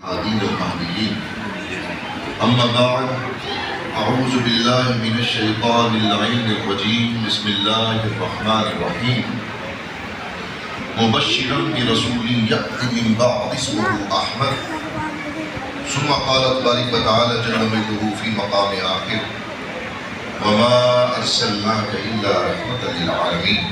الهادين المهديين. أما بعد، أعوذ بالله من الشيطان اللعين الرجيم. بسم الله الرحمن الرحيم. مبشرا برسول يأتي من بعد اسمه أحمد. ثم قال تبارك وتعالى جل مجده في مقام آخر: وما أرسلناك إلا رحمة للعالمين.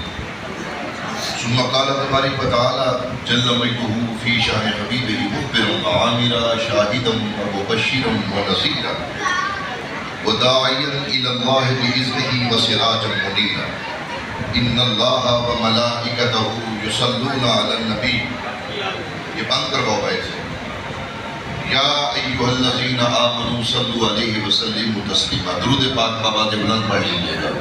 ثم قال تبارك وتعالى جل مجده في شأن حبيبه مخبرا وعامرا شاهدا ومبشرا ونذيرا وداعيا إلى الله بإذنه وسراجا منيرا. إن الله وملائكته يصلون على النبي. یہ بند کرواؤ بھائی سے. یا ایھا الذین آمنوا صلوا علیہ وسلموا تسلیما. درود پاک بآواز بلند پڑھ لیجیے گا.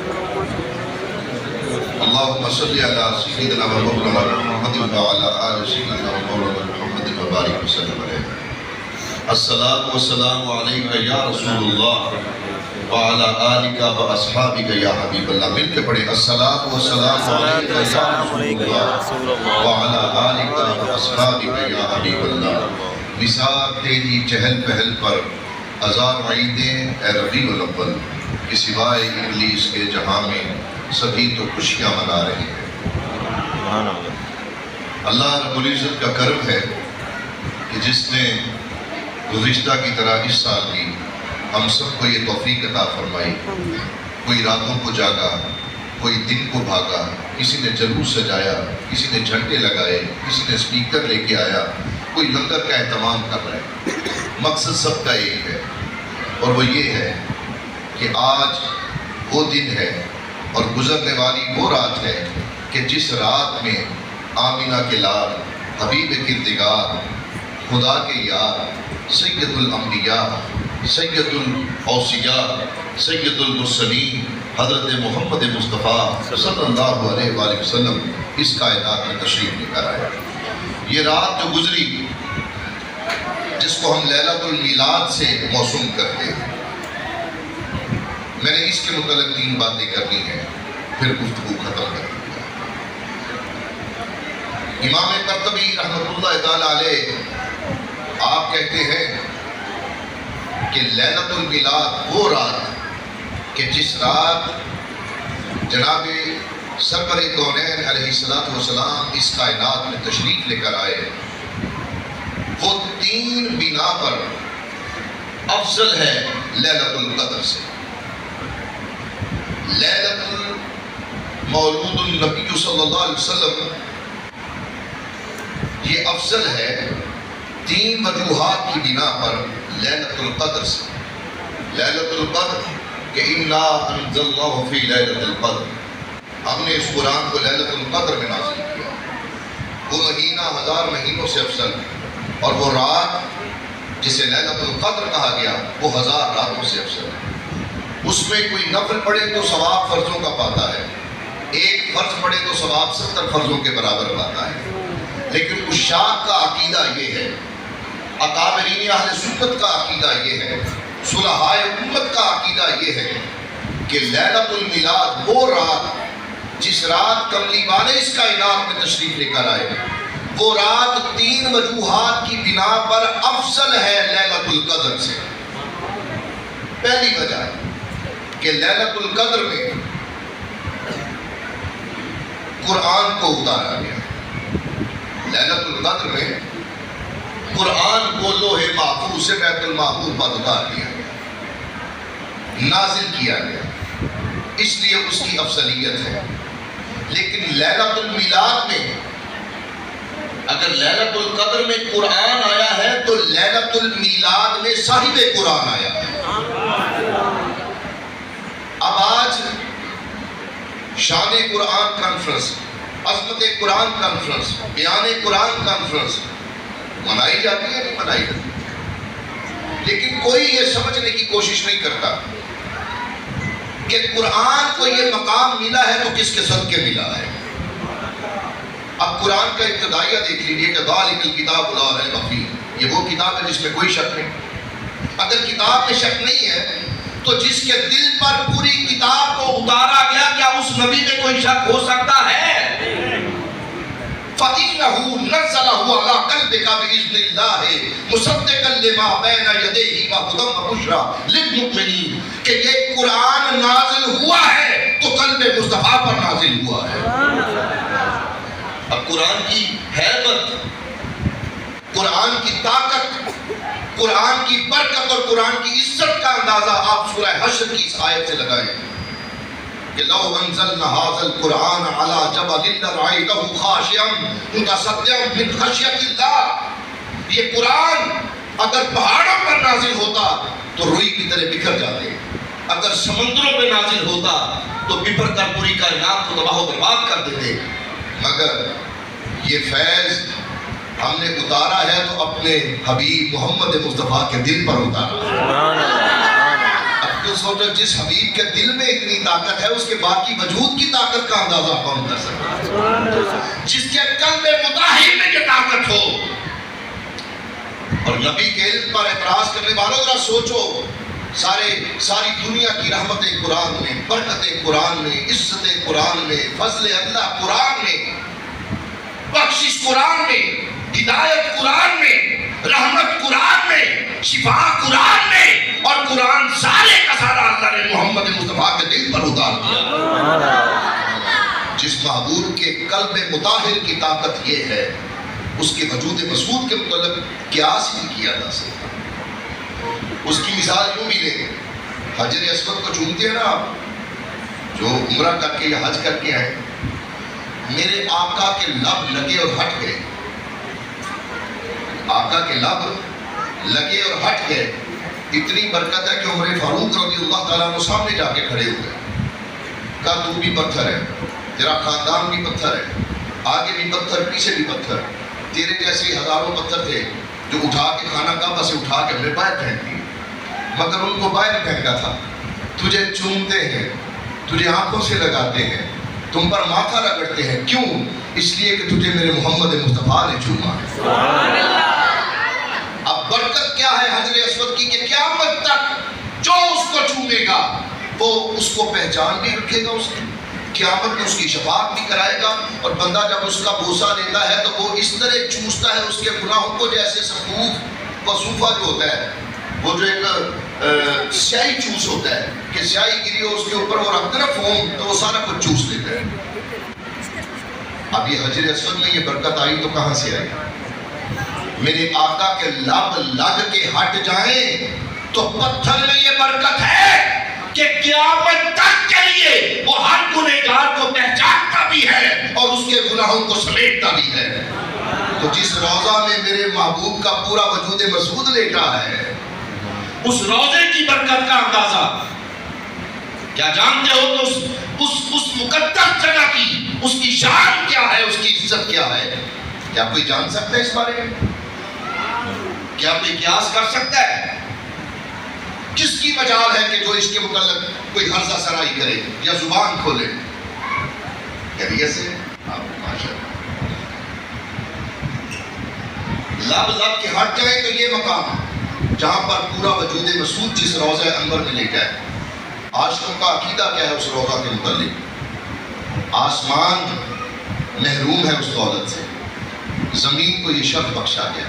اللهم صل على سيدنا ومولانا محمد وعلى آل سيدنا ومولانا محمد وبارك وسلم عليه. الصلاة والسلام عليك يا رسول الله وعلى آلك وأصحابك يا حبيب الله. مل کے پڑھیں: الصلاة والسلام عليك يا رسول الله وعلى آلك وأصحابك يا حبيب الله. نثار تیری چہل پہل پر ہزار عیدیں اے ربیع الاول کہ سوائے ابلیس کے جہاں میں سبھی تو خوشیاں منا رہے ہیں. اللہ رب العزت کا کرم ہے کہ جس نے گزشتہ کی طرح اس سال بھی ہم سب کو یہ توفیق عطا فرمائی. کوئی راتوں کو جاگا، کوئی دن کو بھاگا، کسی نے جلوس سجایا، کسی نے جھنڈے لگائے، کسی نے اسپیکر لے کے آیا، کوئی لنگر کا اہتمام کر رہا ہے. مقصد سب کا ایک ہے اور وہ یہ ہے کہ آج وہ دن ہے اور گزرنے والی وہ رات ہے کہ جس رات میں آمینہ کے لال، حبیب کردگار، خدا کے یار، سید الانبیاء، سید الاوصیاء، سید المرسلین حضرت محمد مصطفیٰ صلی اللہ علیہ وآلہ وسلم اس کائنات میں تشریف لے کر آئے. یہ رات جو گزری جس کو ہم لیلۃ المیلاد سے موسوم کرتے ہیں، میں نے اس کے متعلق 3 باتیں کرنی ہیں، پھر گفتگو ختم کر دوں گا. امام قرطبی رحمۃ اللہ تعالیٰ علیہ آپ کہتے ہیں کہ لیلۃ المیلاد وہ رات کہ جس رات جناب سرور کونین علیہ السلام اس کائنات میں تشریف لے کر آئے، وہ 3 بنا پر افضل ہے لیلۃ القدر سے. لیلۃ مولود النبی صلی اللہ علیہ وسلم یہ افضل ہے 3 وجوہات کی بنا پر لیلۃ القدر سے. لیلۃ القدر کہ انا انزلناہ فی لیلۃ القدر، ہم نے اس قرآن کو لیلۃ القدر میں نازل کیا. وہ مہینہ 1000 مہینوں سے افضل ہے اور وہ رات جسے لیلۃ القدر کہا گیا وہ 1000 راتوں سے افضل ہے. اس میں کوئی نفل پڑھے تو ثواب فرضوں کا پاتا ہے، ایک فرض پڑھے تو ثواب 70 فرضوں کے برابر پاتا ہے. لیکن عشاق کا عقیدہ یہ ہے، اکابرین اہل سنت کا عقیدہ یہ ہے، صلحائے امت کا عقیدہ یہ ہے کہ لیلۃ المیلاد وہ رات جس رات کملی والے اس کائنات میں تشریف لے کر آئے، وہ رات 3 وجوہات کی بنا پر افضل ہے لیلۃ القدر سے. پہلی وجہ ہے کہ لیلۃ القدر میں قرآن کو اتارا گیا. لیلۃ القدر میں قرآن کو لوح محفوظ سے بیت المحمور پر اتار دیا گیا، نازل کیا گیا، اس لیے اس کی افضلیت ہے. لیکن لیلۃ المیلاد میں اگر لیلۃ القدر میں قرآن آیا ہے تو لیلۃ المیلاد میں صاحب قرآن آیا ہے. اب آج شان قرآن کانفرنس، عظمت قرآن کانفرنس، بیان قرآن کانفرنس منائی جاتی ہے نہیں منائی جاتی، لیکن کوئی یہ سمجھنے کی کوشش نہیں کرتا کہ قرآن کو یہ مقام ملا ہے تو کس کے صدقے ملا ہے. اب قرآن کا ابتدائیہ دیکھ لیجیے کہ ذالک الکتاب لا ریب فیہ، یہ وہ کتاب ہے جس میں کوئی شک نہیں. اگر کتاب میں شک نہیں ہے تو جس کے دل پر پوری کتاب کو اتارا گیا کیا اس نبی میں کوئی شک ہو سکتا ہے؟ فَإِنَّهُ نَزَّلَهُ عَلَىٰ قَلْبِكَ بِإِذْنِ اللَّهِ مُصَدِّقًا لِمَا بَيْنَ يَدَيْهِ وَهُدًى وَبُشْرَىٰ لِلْمُؤْمِنِينَ کہ یہ قرآن نازل ہوا ہے تو قلب مصطفیٰ پر نازل ہوا ہے۔ اب قرآن کی ہیبت، قرآن کی طاقت، قرآن کی برکت اور قرآن کی عزت کا اندازہ آپ سورہ حشر کی اس آیت سے لگائیں کہ لو انزلنا هذا القرآن على جبل لرأيته خاشعا متصدعا من خشیۃ اللہ، یہ قرآن اگر پہاڑوں پر نازل ہوتا تو روئی کی طرح بکھر جاتے، اگر سمندروں پہ نازل ہوتا تو بپھر کر پوری کائنات کو تباہ و برباد کر دیتے، مگر یہ فیض ہم نے اتارا ہے تو اپنے حبیب محمد مصطفیٰ کے دل پر اتارا۔ اب تو سوچو جس حبیب کے دل میں اتنی طاقت ہے اس کے باقی وجود کی طاقت کا اندازہ کون کر سکتا ہے؟ جس کے قلب مطہر میں یہ طاقت ہو۔ اور نبی کے علم پر اعتراض کرنے والوں ذرا سوچو، ساری دنیا کی رحمتیں قرآن میں، برکتیں قرآن میں، عزتیں قرآن میں، فضل اللہ قرآن میں، بخشش قرآن میں، ہدایت قرآن میں، رحمت قرآن میں، شفا قرآن میں، اور قرآن سارے کا سارا اللہ نے محمد مصطفیٰ کے دل پر اتار دیا۔ جس محبوب کے قلب مطہر کی طاقت یہ ہے، اس کے وجود مسعود کے متعلق قیاس ہی کیا جا سکتا۔ اس کی مثال یوں بھی لیں، حجر اسود کو چومتے ہیں نا آپ، جو عمرہ کر کے یا حج کر کے آئے، میرے آقا کے لب لگے اور ہٹ گئے، آقا کے لب لگے اور ہٹ گئے۔ اتنی برکت ہے کہ عمر فاروق رضی اللہ تعالیٰ عنہ سامنے جا کے کھڑے ہوئے، کہا تو بھی پتھر ہے، تیرا خاندان بھی پتھر ہے، آگے بھی پتھر پیچھے بھی پتھر، تیرے جیسے ہزاروں پتھر تھے جو اٹھا کے خانہ کعبہ سے اٹھا کے ہمیں باہر پھینک دیے، مگر ان کو باہر پھینکا تھا۔ تجھے چومتے ہیں، تجھے آنکھوں سے لگاتے ہیں، تم پر ماتھا رگڑتے ہیں، کیوں؟ اس لیے کہ تجھے میرے محمد مصطفیٰ نے چوما ہے۔ اب برکت کیا ہے حجر اسود کی کہ قیامت تک جو اس کو چومے گا وہ اس کو پہچان بھی رکھے گا، اس کی قیامت میں اس کی شفاعت بھی کرائے گا، اور بندہ جب اس کا بوسہ لیتا ہے تو وہ اس طرح چوستا ہے اس کے گناہوں کو، جیسے سفوف و صوفہ جو ہوتا ہے وہ جو ایک سیاہی چوس ہوتا ہے کہ سیاہی گری ہو اس کے اوپر وہ رکھتے نا فوم تو وہ سارا کچھ چوس لیتا ہے۔ اب یہ حجر اسود میں یہ برکت آئی تو کہاں سے آئی؟ میرے آقا کے لب لگ کے ہٹ جائیں تو پتھر میں یہ برکت ہے کہ قیامت تک کے لیے وہ ہر گنہگار کو پہچانتا بھی ہے اور اس کے گناہوں کو سمیٹتا بھی ہے۔ تو جس روضہ میں میرے محبوب کا پورا وجود مسعود لیٹا ہے، اس روضے کی برکت کا اندازہ کیا جانتے ہو؟ تو اس مقدس جگہ کی اس کی شان کیا ہے، اس کی عزت کیا ہے؟ کیا کوئی جان سکتا ہے اس بارے میں؟ کیا کوئی قیاس کر سکتا ہے؟ کس کی مجال ہے کہ جو اس کے متعلق کوئی حرزہ سرائی کرے یا زبان کھولے؟ کیفیت سے لب لب کے ہٹ جائے تو یہ مقام جہاں پر پورا وجود مسعود جس روضہ انور میں لیٹا ہے۔ عاشقوں کا عقیدہ کیا ہے اس روضہ کے متعلق؟ آسمان محروم ہے اس دولت سے، زمین کو یہ شرف بخشا گیا۔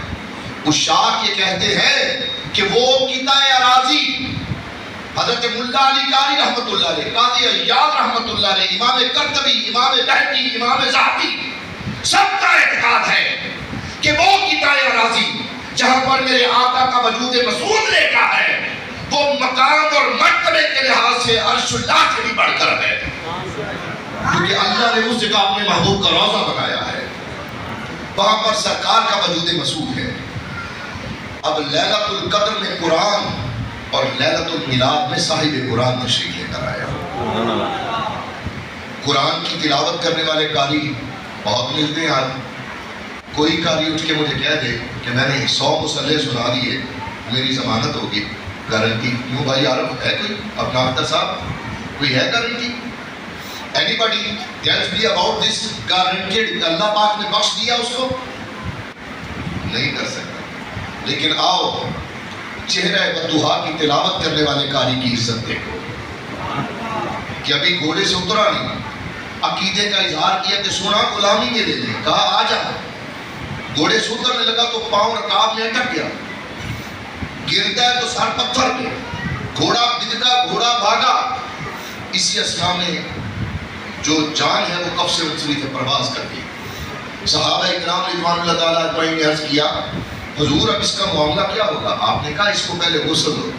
عشاق یہ کہتے ہیں کہ وہ قطع اراضی حضرت ملا علی قاری رحمۃ اللہ علیہ، قاضی عیاض رحمۃ اللہ علیہ، امام قرطبی، امام بہقی، امام ذہبی، سب کا اعتقاد ہے کہ وہ قطع اراضی جہاں پر میرے آقا کا وجود مسعود لیٹا ہے وہ مقام اور مرتبے کے لحاظ سے عرش اللہ سے بھی بڑھ کر ہے، کیونکہ اللہ نے اس جگہ اپنے محبوب کا روضہ بنایا ہے، وہاں پر سرکار کا وجود مسعود ہے۔ اب لیلۃ القدر میں قرآن اور لیلۃ المیلاد میں صاحب قرآن تشریف لے کر آیا۔ قرآن کی تلاوت کرنے والے قاری بہت ملتے ہیں آج۔ کوئی قاری اٹھ کے مجھے کہہ دے کہ میں نے 100 مصلے سنا لیے میری ضمانت ہوگی، گارنٹی؟ کیوں بھائی عارف ہے کوئی اپنا اختر صاحب؟ کوئی ہے guarantee? Anybody tells me about this guaranteed اللہ پاک نے بخش دیا اس کو؟ نہیں کر سکتا۔ لیکن آؤ چہرہ بدوحا کی تلاوت کرنے والے قاری کی عزت دیکھو کہ ابھی گھوڑے سے اترا نہیں، عقیدے کا اظہار کیا کہ سونا غلامی میں لے لے، کہا آ جا، گھوڑے سے اترنے لگا تو پاؤں رکاب میں اٹک گیا، گرتا ہے تو سر پتھر پہ، گھوڑا بگڑا، گھوڑا بھاگا، اسی اسنا میں جو جان ہے وہ کف سے مختلف پرواز کر گئی۔ صحابہ اکرام رضوان اللہ تعالیٰ اجمعین نے عرض کیا حضور اب اس کا معاملہ کیا ہوگا؟ آپ نے کہا اس کو پہلے غسل دو،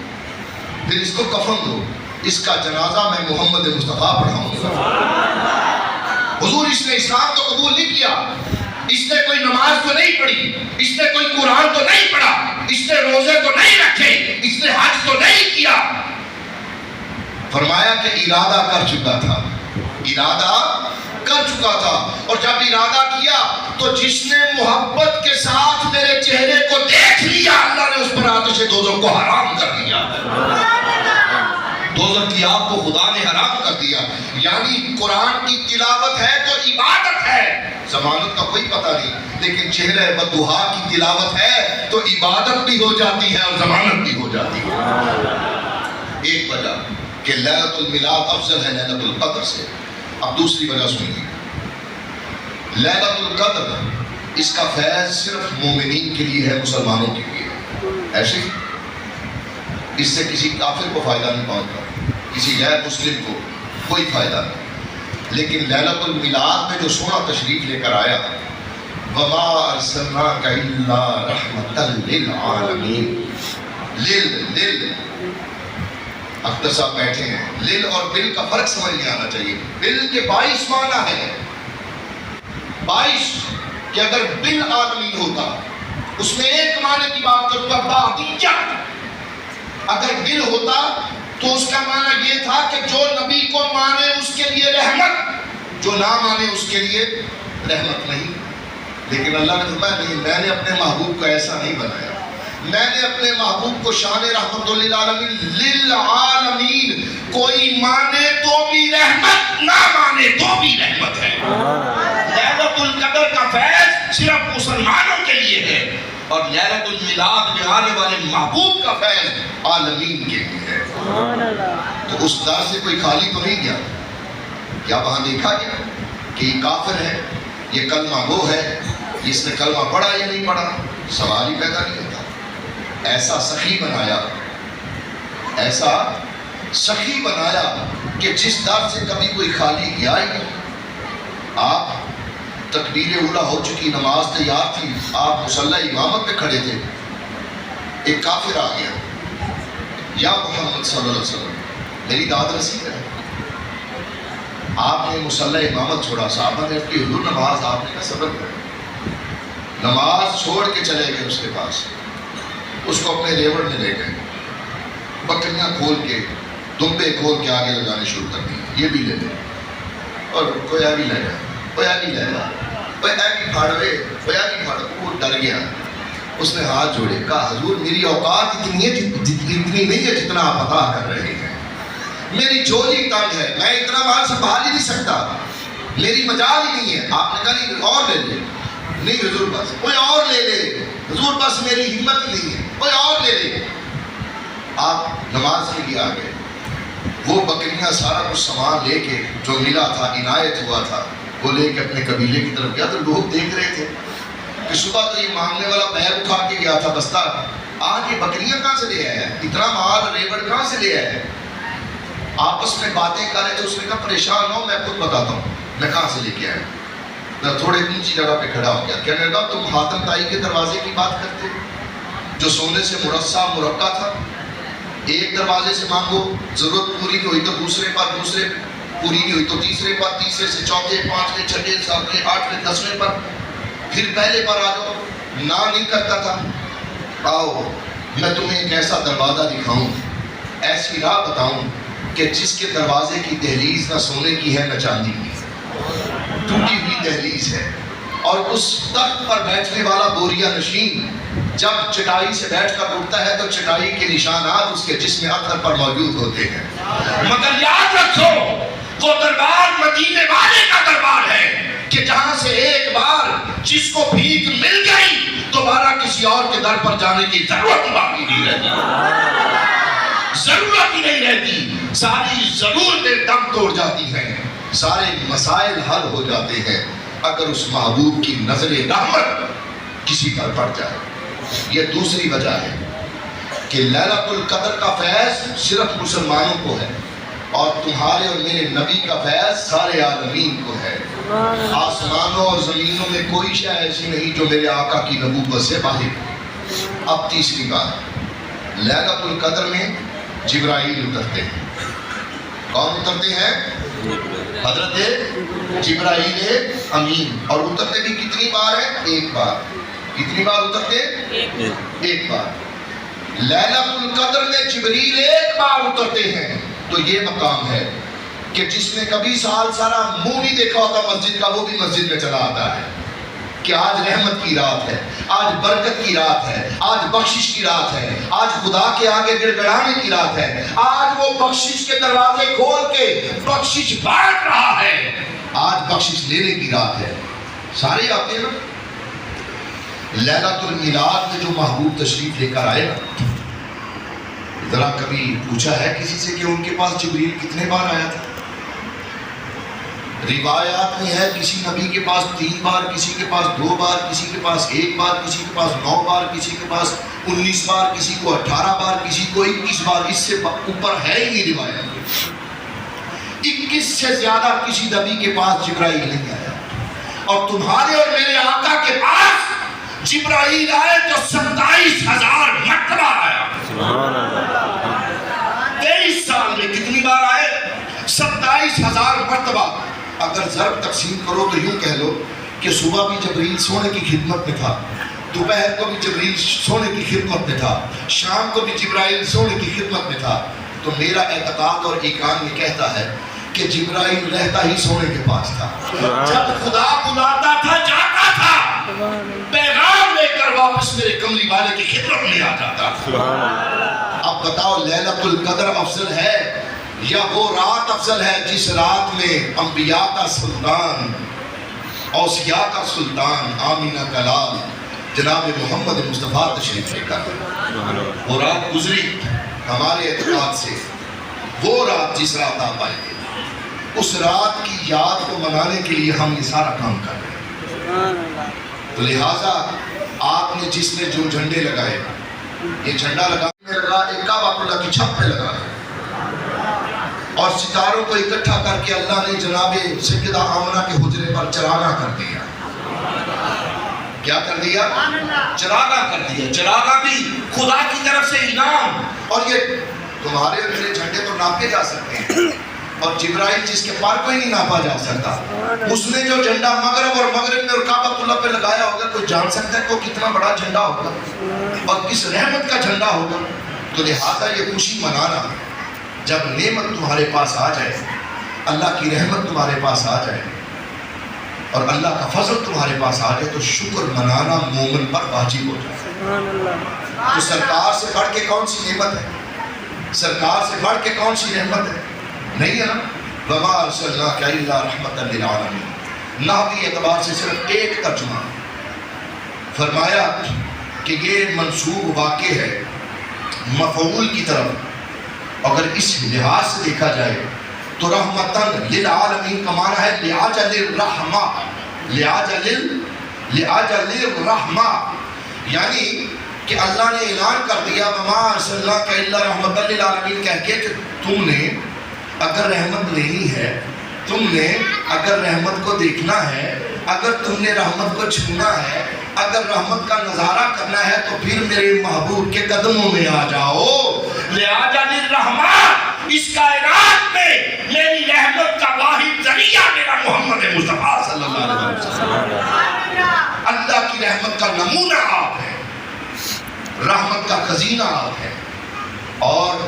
پھر اس کو کفن دو، اس کا جنازہ میں محمد مصطفیٰ پڑھاؤں گا۔ حضور اس نے اسلام کو قبول نہیں کیا، اس نے کوئی نماز تو نہیں پڑھی، اس نے کوئی قرآن تو نہیں پڑھا، اس نے روزے تو نہیں رکھے، اس نے حج تو نہیں کیا۔ فرمایا کہ ارادہ کر چکا تھا، ارادہ کر چکا تھا، اور جب ارادہ کیا تو جس نے محبت کے ساتھ میرے چہرے کو دیکھ لیا اللہ نے اس پر آتش دوزخ کو حرام کر دیا، دوزخ کی آگ کو خدا نے حرام کر دیا۔ یعنی قرآن کی تلاوت ہے تو عبادت ہے، ضمانت کا کوئی پتہ نہیں، لیکن چہرہ بدوہا کی تلاوت ہے تو عبادت بھی ہو جاتی ہے اور ضمانت بھی ہو جاتی ہے۔ ایک وجہ کہ لیلۃ المیلاد افضل ہے لیلۃ القدر سے۔ اب دوسری وجہ سنیے، لیلۃ القدر اس کا فیض صرف مومنین کے لیے ہے، مسلمانوں کے لیے، ایسے ہی اس سے کسی کافر کو فائدہ نہیں پہنچتا، کسی غیر مسلم کو کوئی فائدہ نہیں۔ لیکن لیلۃ المیلاد میں جو سونا تشریف لے کر آیا، وما ارسلناک الا رحمۃ للعالمین، لل اختر صاحب بیٹھے ہیں، لل اور بل کا فرق سمجھ میں آنا چاہیے۔ بل کے 22 معنی ہے، 22 کہ اگر بل عالمین ہوتا اس میں ایک معنی کی بات کروں گا بعدیہ، اگر بل ہوتا تو اس کا معنی یہ تھا کہ جو نبی کو مانے اس کے لیے رحمت، جو نہ مانے اس کے لیے رحمت نہیں۔ لیکن اللہ نے فرمایا نہیں، میں نے اپنے محبوب کو ایسا نہیں بنایا، میں نے اپنے محبوب کو شان رحمت للعالمین، للعالمین، کوئی مانے تو بھی رحمت، نہ مانے تو بھی رحمت ہے۔ لیلۃ القدر کا فیض صرف مسلمانوں کے لیے ہے، اور لیلۃ المیلاد میں آنے والے محبوب کا فیض عالمین کے لیے ہے۔ تو اس در سے کوئی خالی تو نہیں گیا، کیا وہاں دیکھا گیا کہ یہ کافر ہے، یہ کلمہ گو ہے، اس نے کلمہ پڑھا یا نہیں پڑھا؟ سوال ہی پیدا نہیں ہوتا۔ ایسا سخی بنایا، ایسا سخی بنایا کہ جس در سے کبھی کوئی خالی گیا ہی نہیں۔ آپ تکبیر اولیٰ ہو چکی، نماز تیار تھی، آپ مصلی امامت پہ کھڑے تھے، ایک کافر آ گیا، یا محمد صلی اللہ علیہ وسلم میری داد رسی ہے۔ آپ نے مصلی امامت چھوڑا، صحابہ نے اپنی حضور نماز، آپ نے کہا صبر کریں، نماز چھوڑ کے چلے گئے اس کے پاس، اس کو اپنے ریوڑ میں لے گئے، بکریاں کھول کے، دمبے کھول کے آگے لگانے شروع کر دی، یہ بھی لے لے، اور کویا بھی لے گا، کویا بھی لے گا، کویا بھی پھاڑوے، کویا بھی پھاڑو، وہ ڈر گیا۔ اس نے ہاتھ جوڑے، کہا حضور میری اوقات اتنی نہیں ہے جتنا آپ عطا کر رہے ہیں، میری جولی تنگ ہے، میں اتنا مال سنبھال ہی نہیں سکتا، میری مجال ہی نہیں ہے۔ آپ نے کہا نہیں اور لے لے، نہیں حضور بس کوئی اور لے لے، حضور بس میری ہمت نہیں ہے، کوئی اور لے لے۔ آپ نماز کے لیے آ گئے، وہ بکریاں سارا کچھ سامان لے کے جو ملا تھا، عنایت ہوا تھا، وہ لے کے اپنے قبیلے کی طرف گیا، تو لوگ دیکھ رہے تھے کہ صبح تو یہ مانگنے والا پیر اٹھا کے گیا تھا بستہ، آج یہ بکریاں کہاں سے لے آیا ہے، اتنا مال ریوڑ کہاں سے لے آیا ہے؟ آپس میں باتیں کر رہے تھے، اس نے کہا پریشان ہو، میں خود بتاتا ہوں میں کہاں سے لے کے آیا۔ میں تھوڑے اونچی جگہ پہ کھڑا ہو گیا، کہنے لگا تم حاتم تائی کے دروازے کی بات کرتے جو سونے سے مرصع مرقع تھا، ایک دروازے سے مانگو، ضرورت پوری نہیں ہوئی تو دوسرے پر، دوسرے پوری نہیں ہوئی تو تیسرے پر، تیسرے سے چوتھے، پانچویں، چھٹے، ساتویں، آٹھویں، 10ویں پر، پھر پہلے پر آ جاؤ۔ نہ نہیں کرتا تھا، آؤ میں تمہیں ایک ایسا دروازہ دکھاؤں، ایسی راہ بتاؤں کہ جس کے دروازے کی دہلیز نہ سونے کی ہے نہ چاندی کی، ٹوٹی ہوئی دہلیز ہے، اور اس تخت پر بیٹھنے والا بوریا نشین جب چٹائی سے بیٹھ کر اٹھتا ہے تو چٹائی کے نشانات اس کے جسم اطہر پر موجود ہوتے ہیں۔ مگر یاد رکھو وہ دربار مدینے والے کا دربار ہے کہ جہاں سے ایک بار جس کو بھیک مل گئی دوبارہ کسی اور کے در پر جانے کی ضرورت باقی نہیں رہتی، ضرورت ہی نہیں رہتی، ساری ضرورتیں دم توڑ جاتی ہیں۔ سارے مسائل حل ہو جاتے ہیں اگر اس محبوب کی نظر رحمت کسی پر پڑ جائے۔ یہ دوسری وجہ ہے کہ لیلۃ القدر کا فیض صرف مسلمانوں کو ہے اور تمہارے اور میرے نبی کا فیض سارے عالمین کو ہے۔ آسمانوں اور زمینوں میں کوئی شے ایسی نہیں جو میرے آقا کی نبوت سے باہر ہے۔ اب تیسری بات، لیلۃ القدر میں جبرائیل اترتے ہیں۔ کون اترتے ہیں؟ حضرت جبرائیل امین، اور اترتے بھی کتنی بار ہیں؟ ایک بار۔ کتنی بار اترتے؟ ایک بار۔ لیلۃ القدر میں جبریل ایک بار اترتے ہیں، تو یہ مقام ہے کہ جس نے کبھی سال سارا منہ نہیں دیکھا ہوتا مسجد کا، وہ بھی مسجد میں چلا آتا ہے کہ آج رحمت کی رات ہے، آج برکت کی رات ہے، آج بخشش کی رات ہے، آج خدا کے آگے گڑ گڑانے کی رات ہے، آج وہ بخشش کے دروازے کھول کے بخشش بانٹ رہا ہے، آج بخشش لینے کی رات ہے۔ سارے آتے ہیں نا۔ لیلۃ المیلاد میں جو محبوب تشریف لے کر آئے نا، ذرا کبھی پوچھا ہے کسی سے کہ ان کے پاس جبریل کتنے بار آیا تھا؟ روایات میں ہے کسی نبی کے پاس 3 بار، کسی کے پاس 2 بار، کسی کے پاس 1 بار، کسی کے پاس 9 بار، کسی کے پاس 19 بار، کسی کو 18 بار، کسی کو 21 بار، اس سے اوپر ہے ہی نہیں روایت۔ 21 سے زیادہ کسی نبی کے پاس جبرائیل نہیں آیا، اور تمہارے اور میرے آقا کے پاس جبرائیل آئے تو 27,000 مرتبہ آیا۔ 23 سال میں کتنی بار آئے؟ 27,000 مرتبہ۔ اگر ضرب تقسیم کرو تو یوں کہہ لو کہ صبح بھی جبریل سونے کی خدمت میں تھا، دوپہر کو بھی جبریل سونے کی خدمت میں تھا، شام کو بھی جبرائیل سونے کی خدمت میں تھا۔ تو میرا اعتقاد اور ایمان میں کہتا ہے کہ جبرائیل رہتا ہی سونے کے پاس تھا، جب خدا بلاتا تھا جاتا تھا، پیغام لے کر واپس میرے کملی والے کی خدمت میں آ جاتا۔ اب بتاؤ لیلۃ القدر افضل ہے یا وہ رات افضل ہے جس رات میں انبیاء کا سلطان، اوصیاء کا سلطان، آمینہ کا لال جناب محمد مصطفیٰ تشریف لے کر وہ رات گزری؟ ہمارے اعتقاد سے وہ رات جس رات آپ آئے تھے، اس رات کی یاد کو منانے کے لیے ہم یہ سارا کام کر رہے ہیں۔ تو لہٰذا آپ نے جس نے جو جھنڈے لگائے، یہ جھنڈا لگانے میں لگا، ایک کعبہ اللہ کی چھت پہ لگا ہے، اور ستاروں کو اکٹھا کر کے اللہ نے جناب سیدہ آمنہ کے حجرے پر چراغاں کر دیا۔ کیا کر دیا؟ چراغاں کر دیا۔ چراغاں بھی خدا کی طرف سے انعام، اور یہ تمہارے اور میرے جھنڈے تو ناپے جا سکتے ہیں، اور جبرائیل جس کے پار کوئی نہیں ناپا جا سکتا، اس نے جو جھنڈا مغرب میں اور کعبۃ اللہ پہ لگایا ہوگا، کوئی جان سکتا ہے کہ وہ کتنا بڑا جھنڈا ہوگا اور کس رحمت کا جھنڈا ہوگا۔ تو لہٰذا یہ خوشی منانا، جب نعمت تمہارے پاس آ جائے، اللہ کی رحمت تمہارے پاس آ جائے اور اللہ کا فضل تمہارے پاس آ جائے، تو شکر منانا مومن پر واجب ہو جائے۔ تو سرکار سے بڑھ کے کون سی نعمت ہے؟ سرکار سے بڑھ کے کون سی رحمت ہے؟ نہیں ہے نا۔ وَمَا أَرْسَلْنَاكَ إِلَّا رَحْمَةً لِلْعَالَمِينَ۔ نحوی اعتبار سے صرف ایک ترجمہ فرمایا کہ یہ منصوب واقع ہے مفعول کی طرف۔ اگر اس لحاظ سے دیکھا جائے تو رحمتاً للعالمین کا معنی ہے لعجل الرحمہ، لعجل الرحمہ، یعنی کہ اللہ نے اعلان کر دیا وَمَا أَرْسَلْنَاكَ إِلَّا رَحْمَةً لِلْعَالَمِينَ کہہ کے کہ تم نے اگر رحمت لینی ہے، تم نے اگر رحمت کو دیکھنا ہے، اگر تم نے رحمت کو چھونا ہے، اگر رحمت کا نظارہ کرنا ہے، تو پھر میرے محبوب کے قدموں میں آ جاؤ۔ لہٰذا الرحمن، اس کائنات میں میری رحمت کا واحد ذریعہ میرا محمد مصطفیٰ صلی اللہ علیہ وسلم۔ اللہ کی رحمت کا نمونہ آپ ہے، رحمت کا خزینہ آپ ہے، اور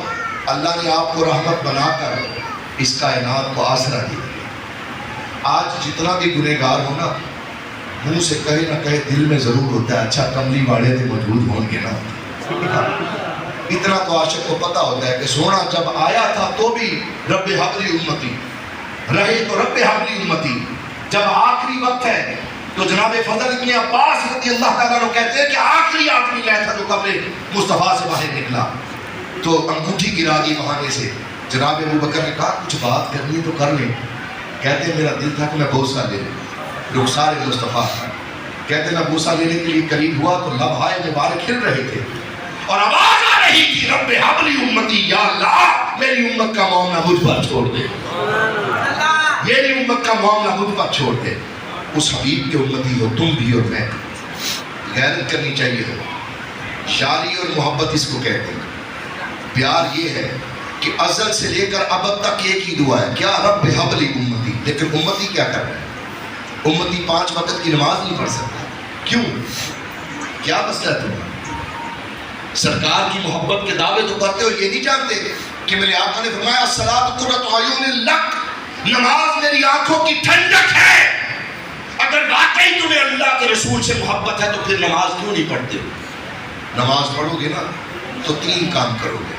اللہ نے آپ کو رحمت بنا کر اس کائنات کو آسرا دیا۔ آج جتنا بھی گنہگار ہو نا، منہ سے کہیں نہ کہیں دل میں ضرور ہوتا ہے اچھا کملی والے تو موجود ہوں گے نا۔ اتنا تو عاشق کو پتہ ہوتا ہے کہ سونا جب آیا تھا تو بھی رب حبلی امتی رہے، تو رب حبلی امتی جب آخری وقت ہے تو جناب فضل ابن عباس رضی اللہ تعالیٰ عنہ کہتے ہیں کہ آخری آدمی میں تھا جو قبر مصطفیٰ سے باہر نکلا، تو انگوٹھی گرا دی بہانے سے۔ جناب ابو بکر نے کہا کچھ بات کرنی تو کر لیں، کہتے ہیں میرا دل تھا کہ میں بوسہ لے لوں، رخسار مصطفیٰ، کہتے ہیں میں بوسہ لینے کے لیے قریب ہوا تو لبھائے جبال کھل رہے تھے اور آواز آ رہی تھی رب حب لی امتی، یا اللہ میری امت کا معاملہ مجھ پر چھوڑ دے، میری امت کا معاملہ مجھ پر چھوڑ دے۔ اس حبیب کے امتی ہو تم بھی اور میں، غیرت کرنی چاہیے ہو۔ یاری اور محبت اس کو کہتے ہیں۔ پیار یہ ہے کہ ازل سے لے کر ابد تک ایک ہی دعا ہے، کیا رب حب لی امتی، لیکن امتی کیا کر رہا ہے؟ امتی 5 وقت کی نماز نہیں پڑھ سکتا، کیوں؟ کیا مسئلہ ہے تمہارا؟ سرکار کی محبت کے دعوے تو کرتے ہو، یہ نہیں جانتے کہ میرے آقا نے فرمایا الصلاۃ قرۃ اعین لک، نماز میری آنکھوں کی ٹھنڈک ہے۔ اگر واقعی تمہیں اللہ کے رسول سے محبت ہے تو پھر نماز کیوں نہیں پڑھتے ہو؟ نماز پڑھو گے نا تو 3 کام کرو گے،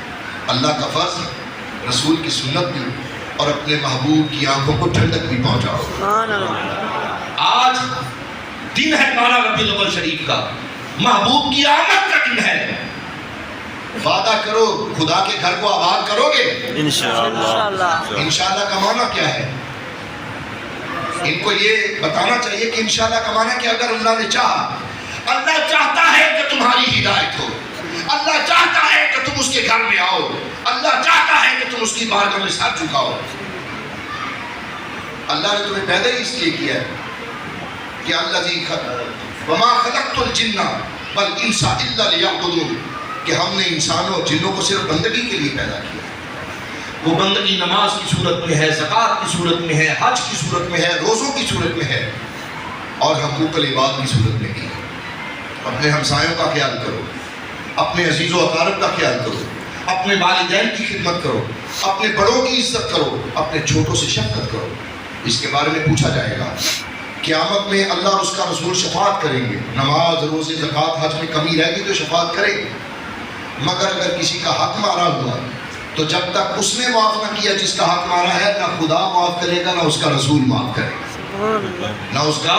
اللہ کا فرض، رسول کی سنت بھی، اور اپنے محبوب کی آنکھوں کو ٹھنڈک بھی پہنچاؤ۔ آج دن ہے 12 ربیع الاول شریف کا، محبوب کی آمد کا دن ہے۔ وعدہ کرو خدا کے گھر کو آباد کرو گے انشاءاللہ۔ انشاءاللہ کا معنی کیا ہے؟ ان کو یہ بتانا چاہیے کہ انشاءاللہ کا معنی کہ اگر اللہ نے چاہا، اللہ چاہتا ہے کہ تمہاری ہدایت ہو، اللہ چاہتا ہے کہ تم اس کے گھر میں آؤ، اللہ چاہتا ہے کہ تم اس کی بارگاہ میں سر جھکاؤ۔ اللہ نے تمہیں پیدا ہی اس لیے کیا ہے کہ الذی وما خلقت الجن والانس الا لیعبدون، کہ ہم نے انسانوں اور جنوں کو صرف بندگی کے لیے پیدا کیا۔ وہ بندگی نماز کی صورت میں ہے، زکوٰۃ کی صورت میں ہے، حج کی صورت میں ہے، روزوں کی صورت میں ہے، اور حقوق العباد کی صورت میں بھی ہے۔ اپنے ہمسایوں کا خیال کرو، اپنے عزیز و اقارب کا خیال کرو، اپنے والدین کی خدمت کرو، اپنے بڑوں کی عزت کرو، اپنے چھوٹوں سے شفقت کرو۔ اس کے بارے میں پوچھا جائے گا، قیامت میں اللہ اور اس کا رسول شفاعت کریں گے۔ نماز، روزے، زکوٰۃ، حج میں کمی رہ گئی تو شفاعت کریں گے، مگر اگر کسی کا حق مارا ہوا تو جب تک اس نے معاف نہ کیا جس کا حق مارا ہے، نہ خدا معاف کرے گا، نہ اس کا رسول معاف کرے گا، نہ اس کا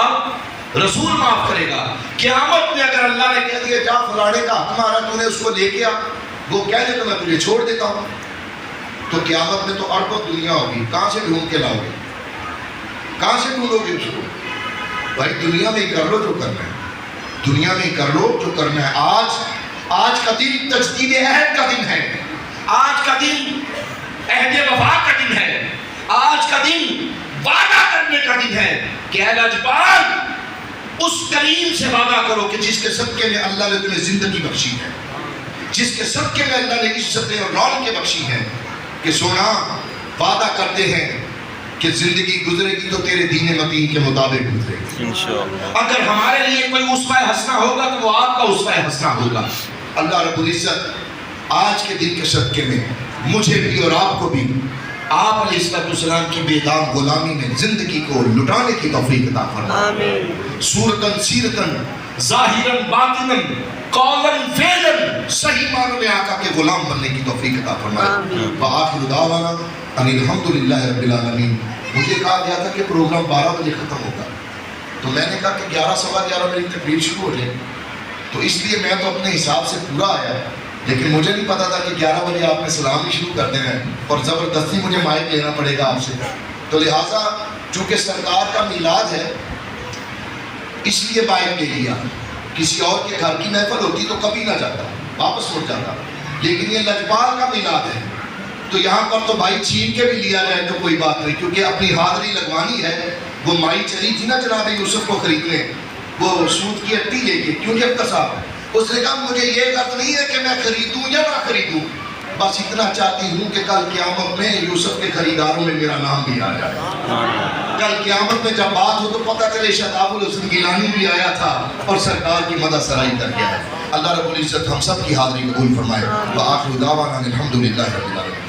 رسول معاف کرے گا۔ قیامت میں اگر اللہ نے کہہ دیا جا فلانے کا حق مارا تو نے اس کو لے کے آ، وہ کہہ دے تو میں تجھے چھوڑ دیتا ہوں، تو قیامت میں تو اربوں دنیا ہوگی، کہاں سے ڈھونڈ کے لاؤ گے؟ کہاں سے ڈھونڈو گے اس کو؟ بھائی دنیا میں ہی کر لو جو کرنا ہے، دنیا میں ہی کر لو جو کرنا ہے۔ آج کا دن تجدید عہد کا دن ہے، آج کا دن عہد وفا کا دن ہے، آج کا دن وعدہ کرنے کا دن ہے کہ اے لاجپال، اس کریم سے وعدہ کرو کہ جس کے صدقے میں اللہ نے تمہیں زندگی بخشی ہے، جس کے صدقے میں اللہ نے عزتیں اور رونقیں بخشی ہیں، کہ سونا وعدہ کرتے ہیں کہ زندگی گزرے گی تو تیرے دین متین کے مطابق گزرے گی انشاءاللہ۔ اگر ہمارے لیے کوئی اسوہ حسنہ ہوگا تو وہ آپ کا اسوہ حسنہ ہوگا۔ اللہ رب العزت آج کے دن کے صدقے میں مجھے بھی اور آپ کو بھی آپ علیہ السلام کی بے دام غلامی میں زندگی کو لٹانے کی توفیق عطا فرمائے۔ صورتاً سیرتاً ظاہراً باطناً قولاً فعلاً صحیح معنوں میں آقا کے غلام بننے کی توفیق عطا فرمائے۔ وآخر دعوانا ان الحمدللہ رب العالمین۔ مجھے کہا گیا تھا کہ پروگرام 12 بجے ختم ہوگا، تو میں نے کہا کہ 11 سوا 11 میری تقریر شروع ہو جائے، تو اس لیے میں تو اپنے حساب سے پورا آیا، لیکن مجھے نہیں پتا تھا کہ 11 بجے آپ نے سلام ہی شروع کر دینا ہے اور زبردستی مجھے مائک لینا پڑے گا آپ سے، تو لہٰذا چونکہ سرکار کا میلاد ہے اس لیے مائک لے لیا۔ کسی اور کے گھر کی محفل ہوتی تو کبھی نہ جاتا، واپس لوٹ جاتا، لیکن یہ لجپال کا میلاد ہے تو یہاں پر تو بھائی چھین کے بھی لیا جائے تو کوئی بات نہیں، کیونکہ اپنی حاضری لگوانی ہے۔ وہ مائی چلی تھی نا جناب یوسف کو خریدنے، وہ سود کی ہٹی لے کے، کیوں جب کا صاحب اس نے کہا مجھے یہ غرض نہیں ہے کہ میں خریدوں یا نہ خریدوں، بس اتنا چاہتی ہوں کہ کل قیامت میں یوسف کے خریداروں میں میرا نام بھی آ جائے۔ کل قیامت میں جب بات ہو تو پتہ چلے شتاب الحسن گیلانی بھی آیا تھا اور سرکار کی مدح سرائی کر گیا ہے۔ اللہ رب العزت ہم سب کی حاضری قبول فرمائے۔ وآخر دعوانا الحمدللہ رب العالمین۔